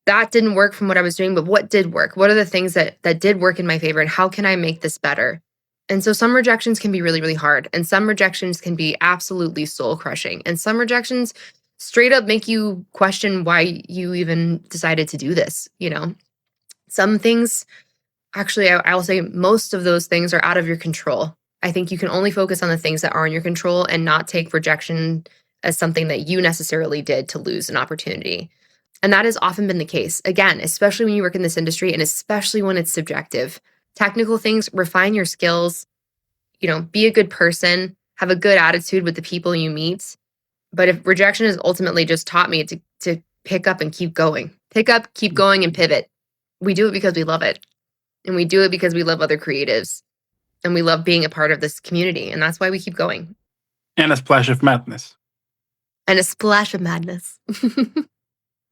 A: that didn't work from what I was doing, but what did work? What are the things that did work in my favor and how can I make this better? And so some rejections can be really, really hard. And some rejections can be absolutely soul crushing. And some rejections straight up make you question why you even decided to do this. Some things, actually, I will say most of those things are out of your control. I think you can only focus on the things that are in your control and not take rejection as something that you necessarily did to lose an opportunity. And that has often been the case. Again, especially when you work in this industry and especially when it's subjective. Technical things, refine your skills, be a good person, have a good attitude with the people you meet. But if rejection has ultimately just taught me to pick up and keep going, pick up, keep going, and pivot. We do it because we love it. And we do it because we love other creatives. And we love being a part of this community. And that's why we keep going.
B: And a splash of madness.
A: And a splash of madness.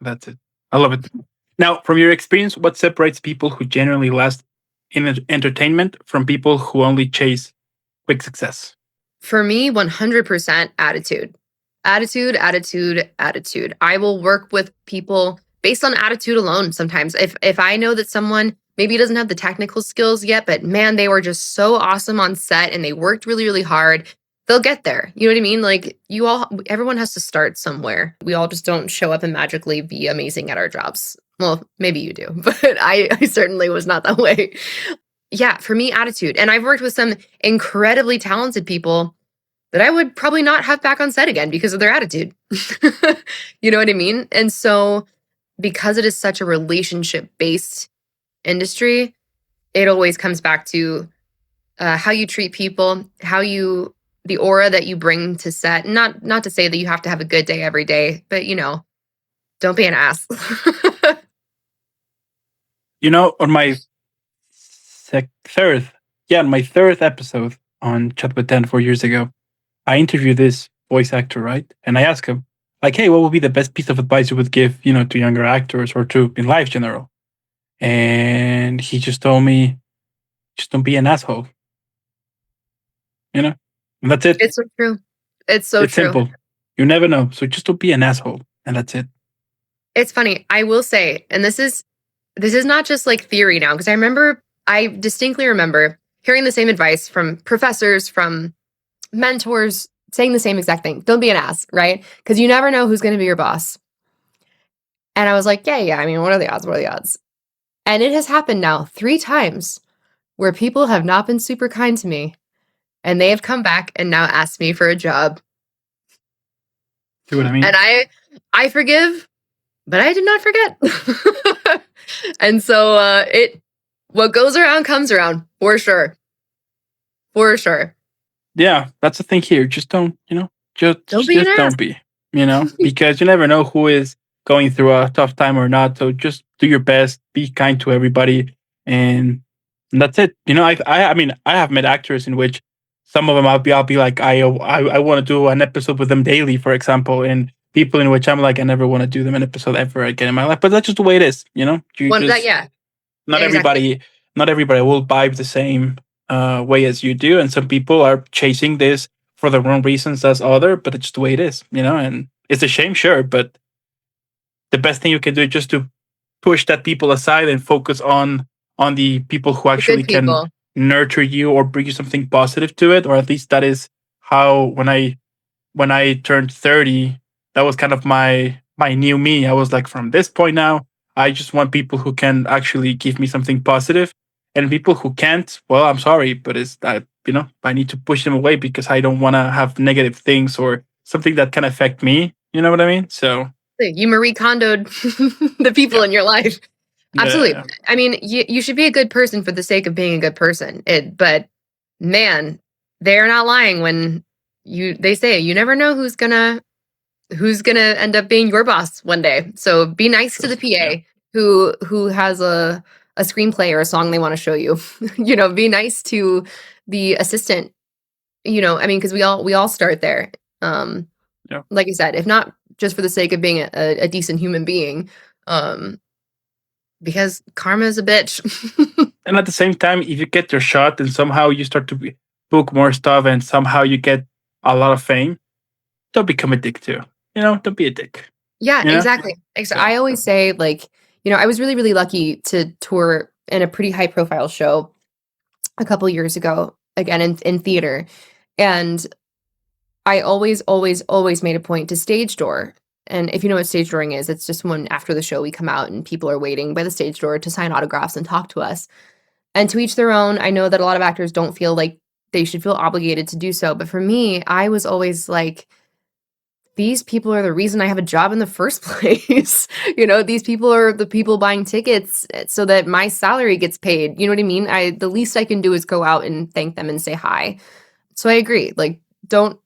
B: That's it. I love it. Now, from your experience, what separates people who genuinely last in entertainment from people who only chase quick success?
A: For me, 100% attitude. Attitude, attitude, attitude. I will work with people based on attitude alone sometimes. If I know that someone maybe doesn't have the technical skills yet, but man, they were just so awesome on set and they worked really, really hard, they'll get there. You know what I mean? Like everyone has to start somewhere. We all just don't show up and magically be amazing at our jobs. Well, maybe you do, but I certainly was not that way. Yeah, for me, attitude. And I've worked with some incredibly talented people that I would probably not have back on set again because of their attitude. You know what I mean? And so because it is such a relationship-based industry, it always comes back to how you treat people, the aura that you bring to set. Not to say that you have to have a good day every day, but don't be an ass.
B: On my third episode on Chat with 10 4 years ago, I interviewed this voice actor, right? And I asked him, like, hey, what would be the best piece of advice you would give, to younger actors or to in life general? And he just told me, just don't be an asshole. And that's it.
A: It's so true. It's so
B: it's
A: true.
B: Simple. You never know. So just don't be an asshole. And that's it.
A: It's funny. I will say, and this is not just like theory now, because I distinctly remember hearing the same advice from professors, from mentors, saying the same exact thing. Don't be an ass, right? Because you never know who's going to be your boss. And I was like, yeah. I mean, what are the odds? What are the odds? And it has happened now 3 times where people have not been super kind to me. And they have come back and now asked me for a job.
B: See what I mean?
A: And I forgive, but I did not forget. And so what goes around comes around, for sure. For sure.
B: Yeah, that's the thing here. Just don't be, don't be, because you never know who is going through a tough time or not. So just do your best, be kind to everybody, and that's it. I mean, I have met actors in which some of them I'll be like, I want to do an episode with them daily, for example, and people in which I'm like, I never want to do them an episode ever again in my life. But that's just the way it is,
A: yeah.
B: Not
A: exactly.
B: everybody will vibe the same way as you do, and some people are chasing this for the wrong reasons as other, but it's just the way it is, and it's a shame, sure, but the best thing you can do is just to push that people aside and focus on the people who actually can nurture you or bring you something positive to it. Or at least that is how when I turned 30, that was kind of my new me. I was like, from this point now, I just want people who can actually give me something positive, and people who can't. Well, I'm sorry, but it's that I need to push them away because I don't want to have negative things or something that can affect me. You know what I mean? So
A: You Marie Kondoed the people
B: yeah,
A: in your life.
B: yeah,
A: Absolutely.
B: yeah.
A: I mean, you should be a good person for the sake of being a good person. But man, they're not lying when they say you never know who's gonna end up being your boss one day. So be nice to the
B: Trust. Yeah,
A: PA who has a screenplay or a song they want to show you. Be nice to the assistant. I mean, because we all start there. Um,
B: yeah.
A: like I said, if not just for the sake of being a decent human being, um, because karma is a bitch.
B: And at the same time, if you get your shot and somehow you start to book more stuff and somehow you get a lot of fame, don't become a dick too. Don't be a dick.
A: Yeah,
B: You know.
A: exactly.
B: So
A: I always say, like, I was really, really lucky to tour in a pretty high profile show a couple years ago, again in theater. And I always, always, always made a point to stage door. And if you know what stage dooring is, it's just when after the show we come out and people are waiting by the stage door to sign autographs and talk to us. And to each their own. I know that a lot of actors don't feel like they should feel obligated to do so. But for me, I was always like, these people are the reason I have a job in the first place. These people are the people buying tickets so that my salary gets paid. You know what I mean? The least I can do is go out and thank them and say hi. So I agree. Like, don't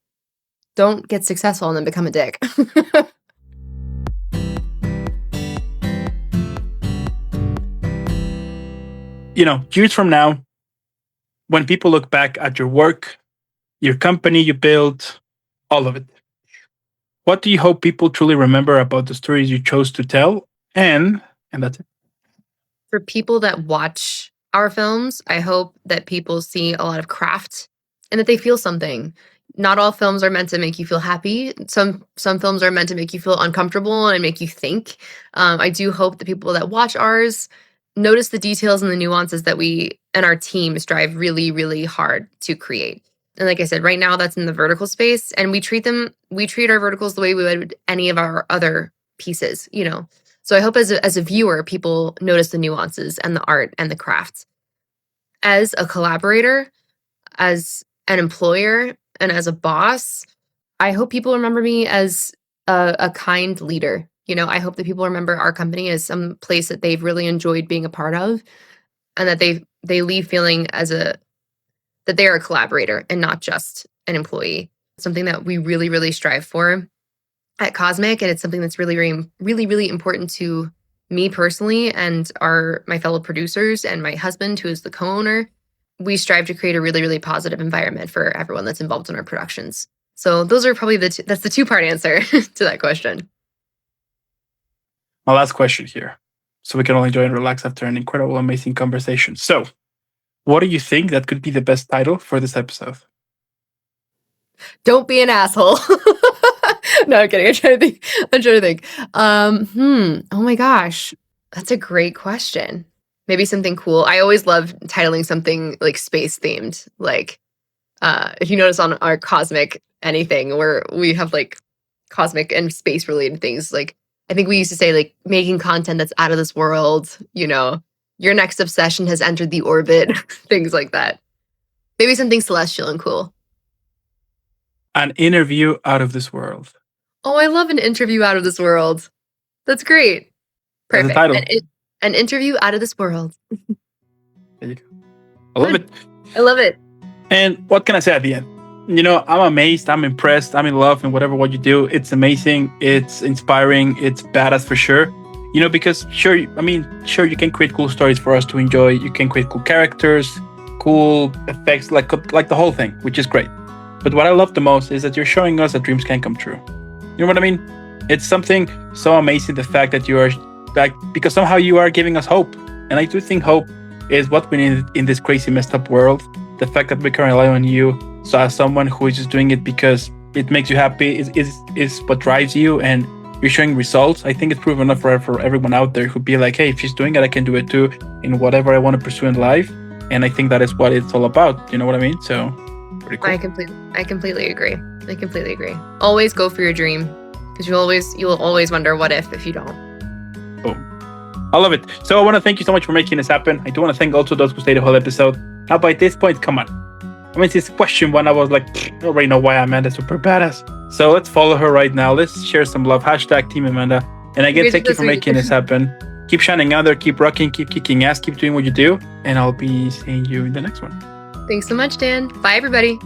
A: get successful and then become a dick.
B: years from now, when people look back at your work, your company you built, all of it, what do you hope people truly remember about the stories you chose to tell? And that's it.
A: For people that watch our films, I hope that people see a lot of craft and that they feel something. Not all films are meant to make you feel happy. Some films are meant to make you feel uncomfortable and make you think. I do hope that people that watch ours notice the details and the nuances that we and our team strive really, really hard to create. And like I said, right now that's in the vertical space, and we treat our verticals the way we would any of our other pieces. So I hope as a viewer, people notice the nuances and the art and the crafts. As a collaborator, as an employer, and as a boss, I hope people remember me as a kind leader. I hope that people remember our company as some place that they've really enjoyed being a part of, and that they leave feeling that they are a collaborator and not just an employee. Something that we really, really strive for at Cosmic, and it's something that's really, really, really, really important to me personally and my fellow producers and my husband, who is the co-owner. We strive to create a really, really positive environment for everyone that's involved in our productions. So those are probably that's the two-part answer to that question.
B: My last question here, so we can all enjoy and relax after an incredible, amazing conversation. So, what do you think that could be the best title for this episode?
A: Don't be an asshole. No, I'm kidding. I'm trying to think. Oh my gosh. That's a great question. Maybe something cool. I always love titling something like space themed. Like, if you notice on our Cosmic anything, where we have like cosmic and space related things. Like, I think we used to say like making content that's out of this world. Your next obsession has entered the orbit. Things like that. Maybe something celestial and cool.
B: An interview out of this world.
A: Oh, I love an interview out of this world. That's great.
B: That's the
A: Perfect.
B: title.
A: An interview out of this world.
B: There you go. I love it.
A: I love it.
B: And what can I say at the end? I'm amazed, I'm impressed, I'm in love, and what you do, it's amazing, it's inspiring, it's badass for sure. Because sure, you can create cool stories for us to enjoy. You can create cool characters, cool effects, like the whole thing, which is great. But what I love the most is that you're showing us that dreams can come true. You know what I mean? It's something so amazing, the fact that you are because somehow you are giving us hope. And I do think hope is what we need in this crazy, messed up world. The fact that we can rely on you, so as someone who is just doing it because it makes you happy, is what drives you, and you're showing results. I think it's proven enough for everyone out there who'd be like, hey, if she's doing it, I can do it too in whatever I want to pursue in life. And I think that is what it's all about. You know what I mean? So pretty cool.
A: I completely agree. Always go for your dream, because you'll always wonder what if you don't.
B: Boom. I love it. So I want to thank you so much for making this happen. I do want to thank also those who stayed the whole episode. Now, by this point, come on. I mean, this question one, I was like, I already know why Amanda's super badass. So let's follow her right now. Let's share some love. Hashtag Team Amanda. And again, thank you for making this happen. Keep shining out there. Keep rocking. Keep kicking ass. Keep doing what you do. And I'll be seeing you in the next one.
A: Thanks so much, Dan. Bye, everybody.